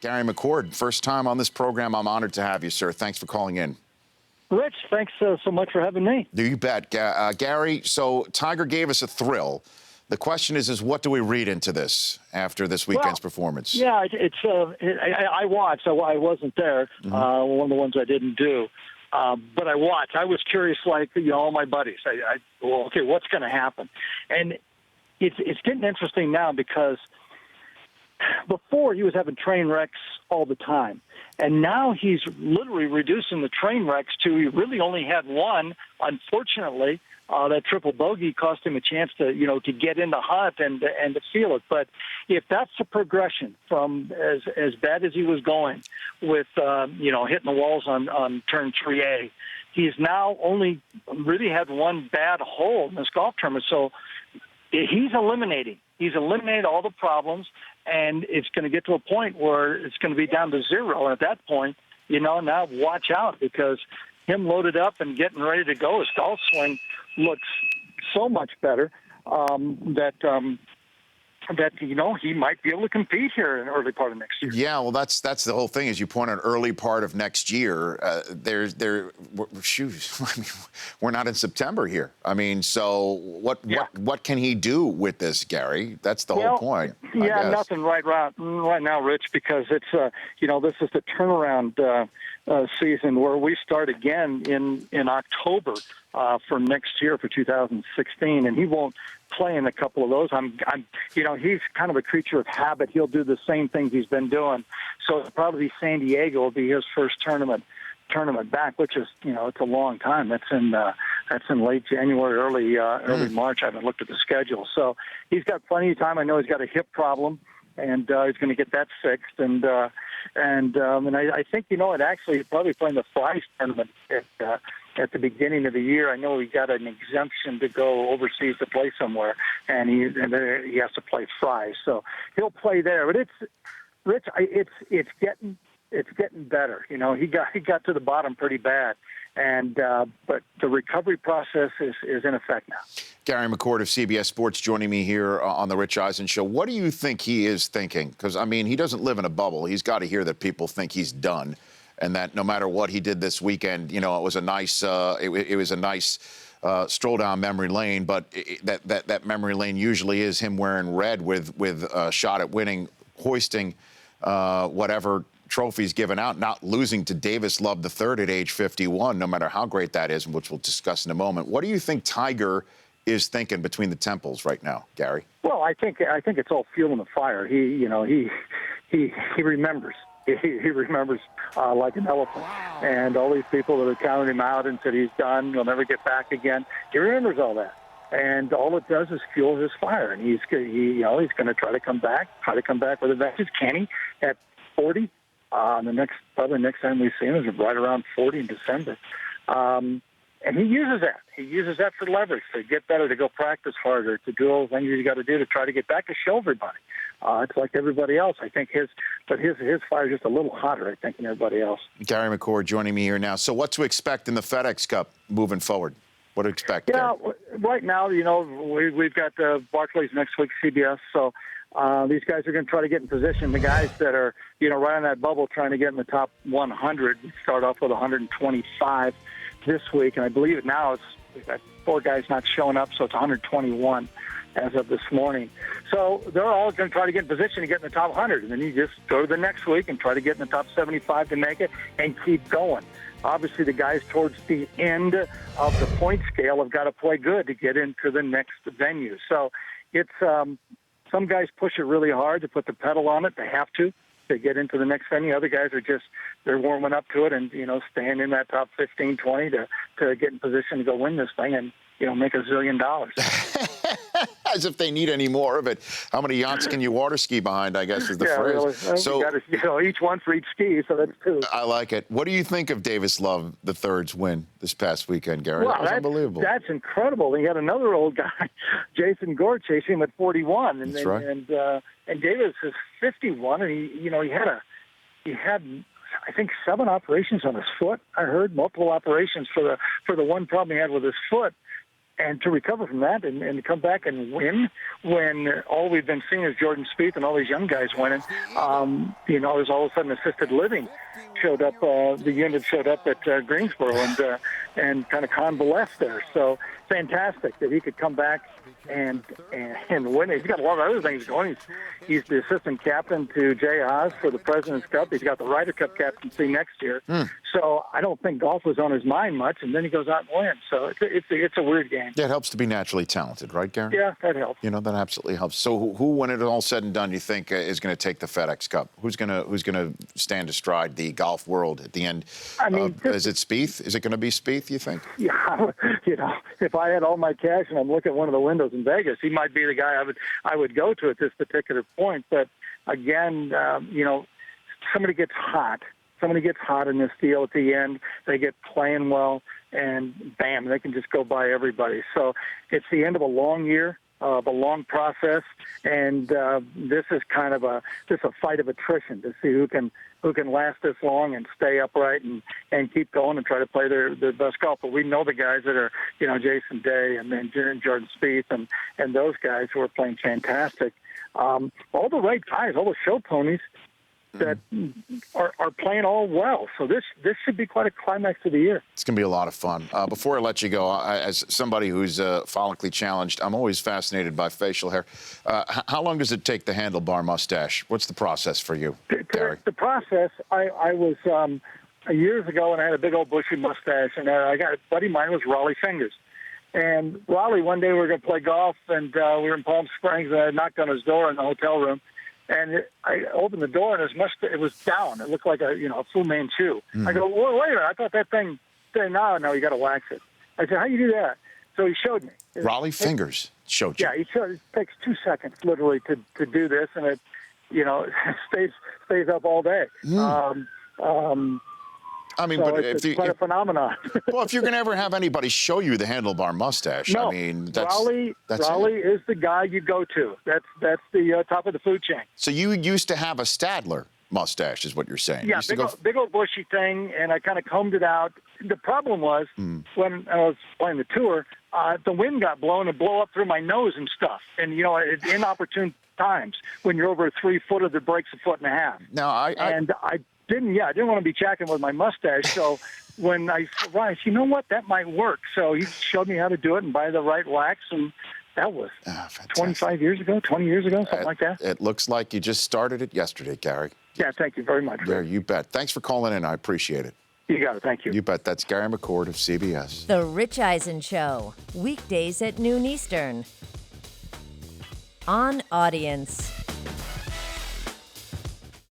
Gary McCord, first time on this program. I'm honored to have you, sir. Thanks for calling in. Rich, thanks so much for having me. You bet. Gary, so Tiger gave us a thrill. The question is what do we read into this after this weekend's performance? Yeah, I watched. I wasn't there. One of the ones I didn't do. But I watched. I was curious, like, all my buddies. Okay, what's going to happen? And it's getting interesting now because before he was having train wrecks all the time. And now he's literally reducing the train wrecks to he really only had one. Unfortunately, that triple bogey cost him a chance to get in the hunt and to feel it. But if that's the progression from as bad as he was going with hitting the walls on turn 3A, he's now only really had one bad hole in this golf tournament. So he's eliminating. He's eliminated all the problems, and it's going to get to a point where it's going to be down to zero. And at that point, now watch out, because him loaded up and getting ready to go, his golf swing looks so much better that he might be able to compete here in the early part of next year. Yeah, well, that's the whole thing. As you point out, early part of next year. We're not in September here. I mean, so what can he do with this, Gary? That's the whole point. Yeah, nothing right now, Rich, because it's this is the turnaround season where we start again in October for next year, for 2016, and he won't play in a couple of those. He's kind of a creature of habit. He'll do the same things he's been doing. So probably San Diego will be his first tournament back, which is it's a long time. That's in late January, early March. I haven't looked at the schedule, so he's got plenty of time. I know he's got a hip problem, and he's going to get that fixed. And I think actually he's probably playing the Fries tournament at the beginning of the year. I know he got an exemption to go overseas to play somewhere, and he has to play Fries, so he'll play there. But it's getting better. He got to the bottom pretty bad, and but the recovery process is in effect now. Gary McCord of CBS Sports joining me here on the Rich Eisen Show. What do you think he is thinking? Because he doesn't live in a bubble. He's got to hear that people think he's done, and that no matter what he did this weekend, it was a nice stroll down memory lane. But that memory lane usually is him wearing red with a shot at winning, hoisting whatever trophies given out, not losing to Davis Love III at age 51, no matter how great that is, which we'll discuss in a moment. What do you think Tiger is thinking between the temples right now, Gary? Well, I think it's all fuel in the fire. He remembers. He remembers like an elephant. Wow. And all these people that have counted him out and said he's done, he'll never get back again. He remembers all that. And all it does is fuel his fire. And he's going to try to come back with a vengeance. Can he at 40? The next time we see him is right around 40 in December. And he uses that. He uses that for leverage, to get better, to go practice harder, to do all the things you got to do to try to get back, to show everybody. It's like everybody else. I think his fire is just a little hotter, I think, than everybody else. Gary McCord joining me here now. So what to expect in the FedEx Cup moving forward? What to expect? Yeah, right now, we've got Barclays next week, CBS, so these guys are going to try to get in position. The guys that are, right on that bubble trying to get in the top 100, start off with 125 this week, and I believe it now we've got 4 guys not showing up, so it's 121 as of this morning. So they're all going to try to get in position to get in the top 100, and then you just go to the next week and try to get in the top 75 to make it and keep going. Obviously, the guys towards the end of the point scale have got to play good to get into the next venue. So it's some guys push it really hard to put the pedal on it. They have to get into the next venue. Other guys are they're warming up to it and, staying in that top 15, 20 to get in position to go win this thing and, make $1 zillion. As if they need any more of it. How many yachts can you water ski behind, I guess, is the phrase. Really. So you got each one for each ski, so that's 2. I like it. What do you think of Davis Love III's win this past weekend, Gary? Well, that was unbelievable. That's incredible. He had another old guy, Jason Gore, chasing him at 41. And, that's right. And Davis is 51, and he had I think 7 operations on his foot. I heard multiple operations for the one problem he had with his foot. And to recover from that and to come back and win when all we've been seeing is Jordan Spieth and all these young guys winning, there's all of a sudden assisted living showed up. The unit showed up at Greensboro and kind of convalesced there. So fantastic that he could come back and win. He's got a lot of other things going. He's the assistant captain to Jay Haas for the President's Cup. He's got the Ryder Cup captaincy next year. So I don't think golf was on his mind much, and then he goes out and wins. So it's a weird game. Yeah, it helps to be naturally talented, right, Gary? Yeah, that helps. That absolutely helps. So who when it all said and done, you think is going to take the FedEx Cup? Who's going to stand astride the golf world at the end? I mean, is it Spieth? Is it going to be Spieth, you think? Yeah, if I had all my cash and I'm looking at one of the windows in Vegas, he might be the guy I would go to at this particular point. But again, somebody gets hot. Somebody gets hot in this deal at the end. They get playing well, and bam, they can just go by everybody. So it's the end of a long year, of a long process, and this is kind of a fight of attrition to see who can last this long and stay upright and keep going and try to play their best golf. But we know the guys that are, Jason Day and then Jordan Spieth and those guys who are playing fantastic. All the right guys, all the show ponies that are playing all well. So this should be quite a climax of the year. It's going to be a lot of fun. Before I let you go, as somebody who's follically challenged, I'm always fascinated by facial hair. How long does it take the handlebar mustache? What's the process for you, Gary? The process, I was years ago, and I had a big old bushy mustache, and I got a buddy of mine was Raleigh Fingers. And Raleigh, one day we were going to play golf, and we were in Palm Springs, and I knocked on his door in the hotel room. And I opened the door, and it was down. It looked like a Fu Manchu. I go, well, wait a minute. I thought that thing said, no, you got to wax it. I said, how do you do that? So he showed me. Raleigh Fingers showed you. Yeah, he showed. It takes 2 seconds, literally, to do this, and it, stays up all day. I mean, so but it's quite a phenomenon. Well, if you're going to ever have anybody show you the handlebar mustache, no, I mean, that's Raleigh is the guy you go to. That's the top of the food chain. So you used to have a Stadler mustache, is what you're saying? Yeah, big old bushy thing, and I kind of combed it out. The problem was when I was playing the tour, the wind got blown and blow up through my nose and stuff, and at inopportune times when you're over a 3-footer that breaks a foot and a half. Now I didn't want to be checking with my mustache. So when I realized, that might work. So he showed me how to do it and buy the right wax. And that was 25 years ago, 20 years ago, something like that. It looks like you just started it yesterday, Gary. Yeah, thank you very much. Yeah, you bet. Thanks for calling in. I appreciate it. You got it. Thank you. You bet. That's Gary McCord of CBS. The Rich Eisen Show, weekdays at noon Eastern. On Audience.